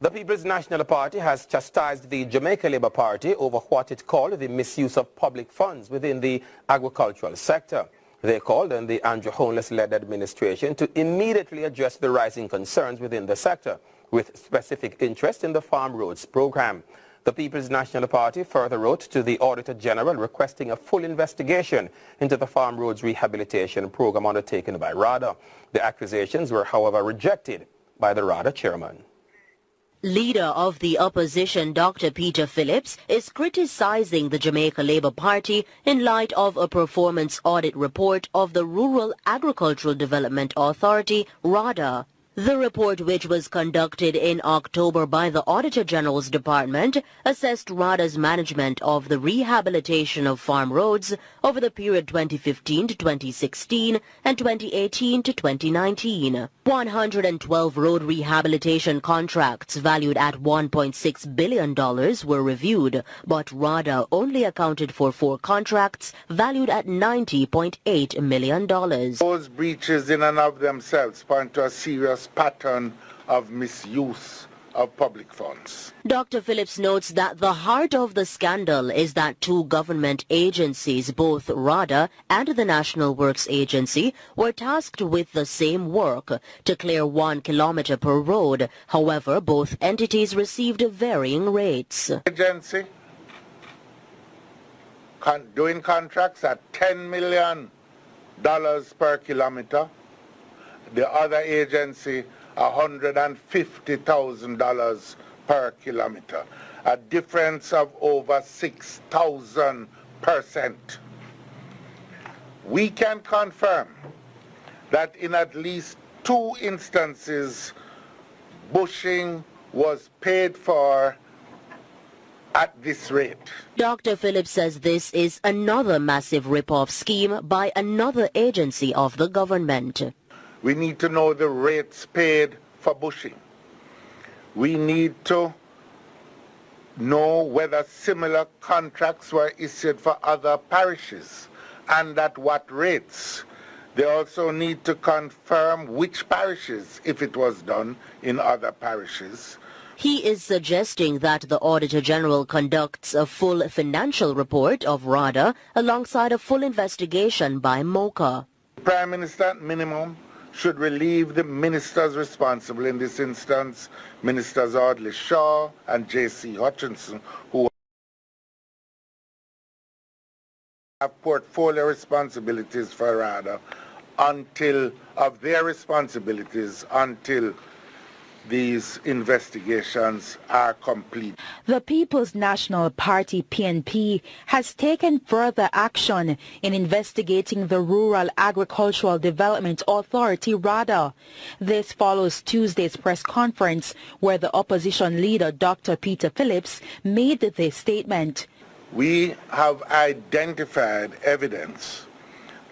The People's National Party has chastised the Jamaica Labour Party over what it called the misuse of public funds within the agricultural sector. They called on the Andrew Holness-led administration to immediately address the rising concerns within the sector, with specific interest in the Farm Roads program. The People's National Party further wrote to the Auditor General requesting a full investigation into the Farm Roads rehabilitation program undertaken by RADA. The accusations were, however, rejected by the RADA chairman. Leader of the opposition, Dr. Peter Phillips, is criticizing the Jamaica Labour Party in light of a performance audit report of the Rural Agricultural Development Authority, RADA. The report, which was conducted in October by the Auditor General's Department, assessed RADA's management of the rehabilitation of farm roads over the period 2015 to 2016 and 2018 to 2019. 112 road rehabilitation contracts valued at $1.6 billion were reviewed, but RADA only accounted for 4 contracts valued at $90.8 million. Those breaches in and of themselves point to a serious pattern of misuse of public funds. Dr. Phillips notes that the heart of the scandal is that 2 government agencies, both RADA and the National Works Agency, were tasked with the same work to clear 1 kilometer per road. However, both entities received varying rates. Agency doing contracts at $10 million per kilometer. The other agency, $150,000 per kilometer, a difference of over 6,000%. We can confirm that in at least 2 instances, bushing was paid for at this rate. Dr. Phillips says this is another massive rip-off scheme by another agency of the government. We need to know the rates paid for bushing. We need to know whether similar contracts were issued for other parishes and at what rates. They also need to confirm which parishes, if it was done in other parishes. He is suggesting that the Auditor General conducts a full financial report of RADA alongside a full investigation by MOCA. Prime Minister at minimum should relieve the ministers responsible in this instance, Ministers Audley Shaw and J.C. Hutchinson, who have portfolio responsibilities for RADA until these investigations are complete. The People's National Party, PNP, has taken further action in investigating the Rural Agricultural Development Authority, RADA. This follows Tuesday's press conference where the opposition leader, Dr. Peter Phillips, made this statement. We have identified evidence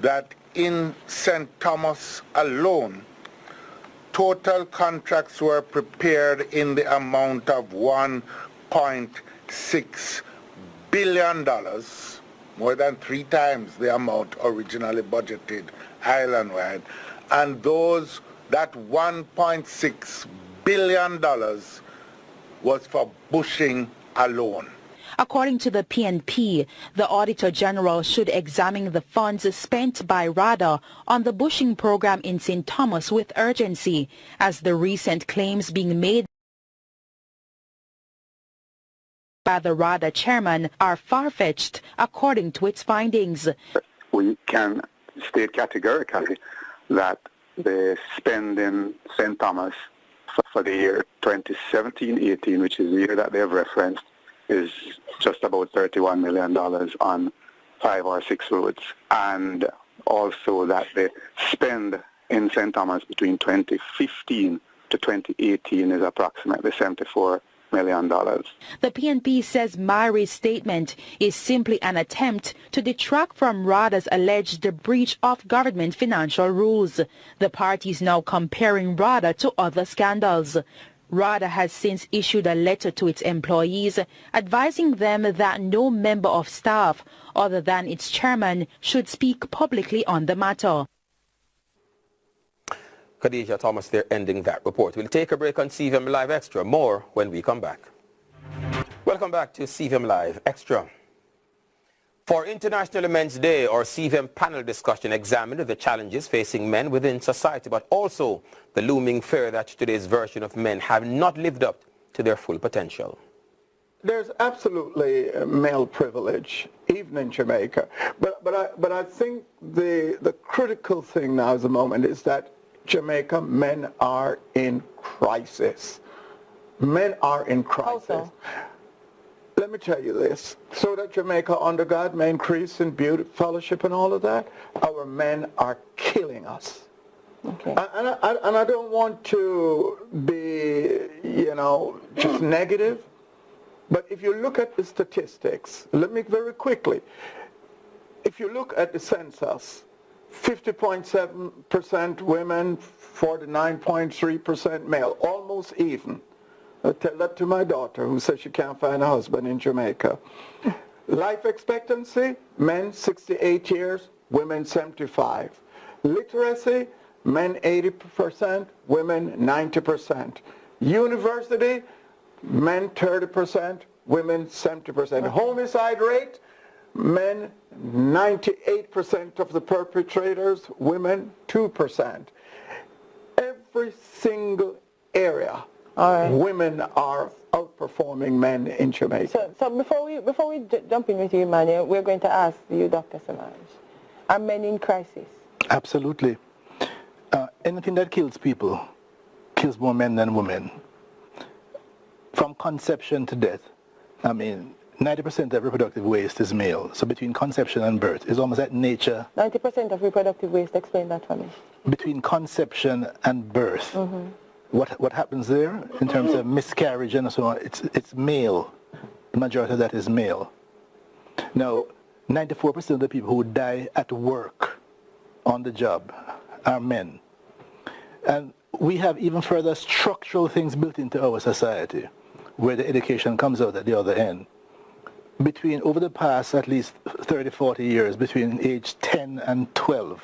that in St. Thomas alone, total contracts were prepared in the amount of $1.6 billion, more than 3 times the amount originally budgeted island-wide. And that $1.6 billion was for bushing alone. According to the PNP, the Auditor General should examine the funds spent by RADA on the bushing program in St. Thomas with urgency, as the recent claims being made by the RADA chairman are far-fetched, according to its findings. We can state categorically that the spend in St. Thomas for the year 2017-18, which is the year that they have referenced, is just about $31 million on 5 or 6 roads, and also that the spend in St. Thomas between 2015 to 2018 is approximately $74 million. The PNP says Mary's statement is simply an attempt to detract from RADA's alleged breach of government financial rules. The party is now comparing RADA to other scandals. RADA has since issued a letter to its employees advising them that no member of staff other than its chairman should speak publicly on the matter. Khadija Thomas there ending that report. We'll take a break on CVM Live Extra. More when we come back. Welcome back to CVM Live Extra. For International Men's Day, our CVM panel discussion examined the challenges facing men within society, but also the looming fear that today's version of men have not lived up to their full potential. There's absolutely male privilege, even in Jamaica. But I think the critical thing now at the moment is that Jamaica men are in crisis. Men are in crisis. Also, let me tell you this. So that Jamaica under God may increase in beauty, fellowship and all of that, our men are killing us. okay. And I don't want to be, just negative. But if you look at the statistics, let me very quickly, if you look at the census, 50.7% women, 49.3% male, almost even. I tell that to my daughter who says she can't find a husband in Jamaica. Life expectancy, men 68 years, women 75. Literacy, men 80%, women 90%. University, men 30%, women 70%. Homicide rate, men 98% of the perpetrators, women 2%. Every single area, women are outperforming men in Jamaica. So before we jump in with you, Emmanuel, we're going to ask you, Dr. Samaj, are men in crisis? Absolutely. Anything that kills people kills more men than women. From conception to death, 90% of reproductive waste is male. So between conception and birth, it's almost like nature. 90% of reproductive waste, explain that for me. Between conception and birth, what happens there in terms of miscarriage and so on, it's male. The majority of that is male. Now, 94% of the people who die at work, on the job, are men. And we have even further structural things built into our society, where the education comes out at the other end. Over the past at least 30, 40 years, between age 10 and 12,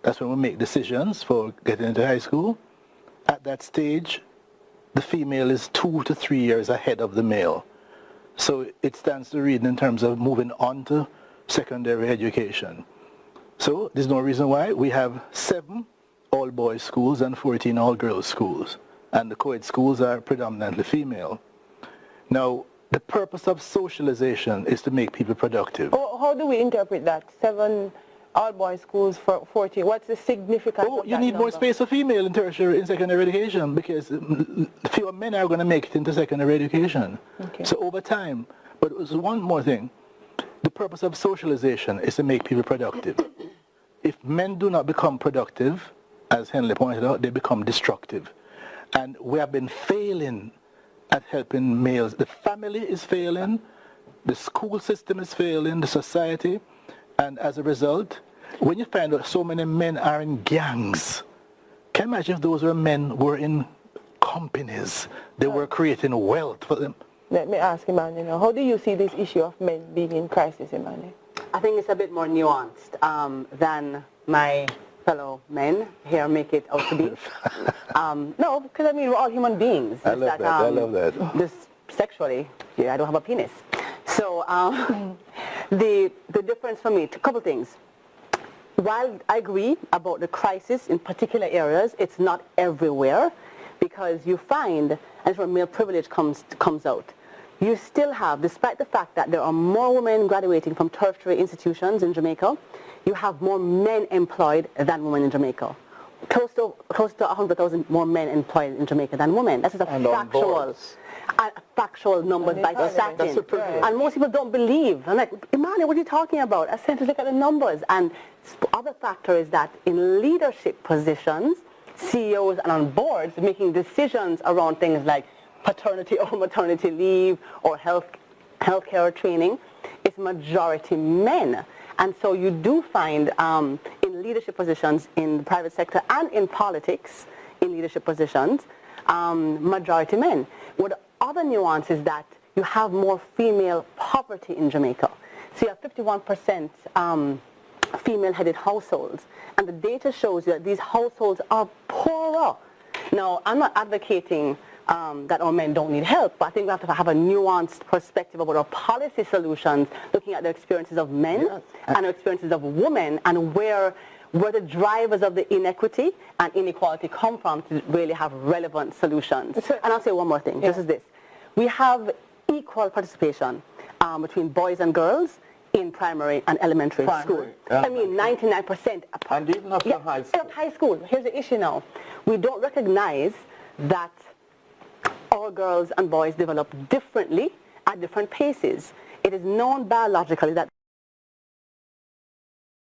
that's when we make decisions for getting into high school. At that stage, the female is 2 to 3 years ahead of the male. So it stands to reason in terms of moving on to secondary education. So there's no reason why we have 7 all-boys schools and 14 all-girls schools. And the co-ed schools are predominantly female. Now, the purpose of socialization is to make people productive. How do we interpret that? 7 all-boys schools for 40. What's the significance of you that need more number? space for female in tertiary, in secondary education, because fewer men are going to make it into secondary education. Okay. So over time, but there's one more thing. The purpose of socialization is to make people productive. If men do not become productive, as Henley pointed out, they become destructive. And we have been failing at helping males. The family is failing, the school system is failing, the society, and as a result, when you find out so many men are in gangs, can you imagine if those men were in companies, they were creating wealth for them? Let me ask Emmanuel, how do you see this issue of men being in crisis, Emmanuel? I think it's a bit more nuanced than my fellow men here make it out to be. No, because we're all human beings. I love that. Just sexually, I don't have a penis. So the difference for me, a couple things. While I agree about the crisis in particular areas, it's not everywhere, because you find, and that's where male privilege comes out. You still have, despite the fact that there are more women graduating from tertiary institutions in Jamaica, you have more men employed than women in Jamaica. Close to 100,000 more men employed in Jamaica than women. That's just a factual number by Satin. And most people don't believe. I'm like, Emmanuel, what are you talking about? I said to look at the numbers. And other factor is that in leadership positions, CEOs and on boards, making decisions around things like paternity or maternity leave or healthcare training, it's majority men. And so you do find in leadership positions in the private sector and in politics, in leadership positions, majority men. What the other nuance is that you have more female poverty in Jamaica. So you have 51% female-headed households. And the data shows that these households are poorer. Now, I'm not advocating that our men don't need help, but I think we have to have a nuanced perspective about our policy solutions, looking at the experiences of men and the experiences of women, and where the drivers of the inequity and inequality come from to really have relevant solutions. And I'll say one more thing, just as this. We have equal participation between boys and girls in primary and elementary school. I mean, 99%. And even up to high school. High school. Here's the issue now. We don't recognize that our girls and boys develop differently at different paces. It is known biologically that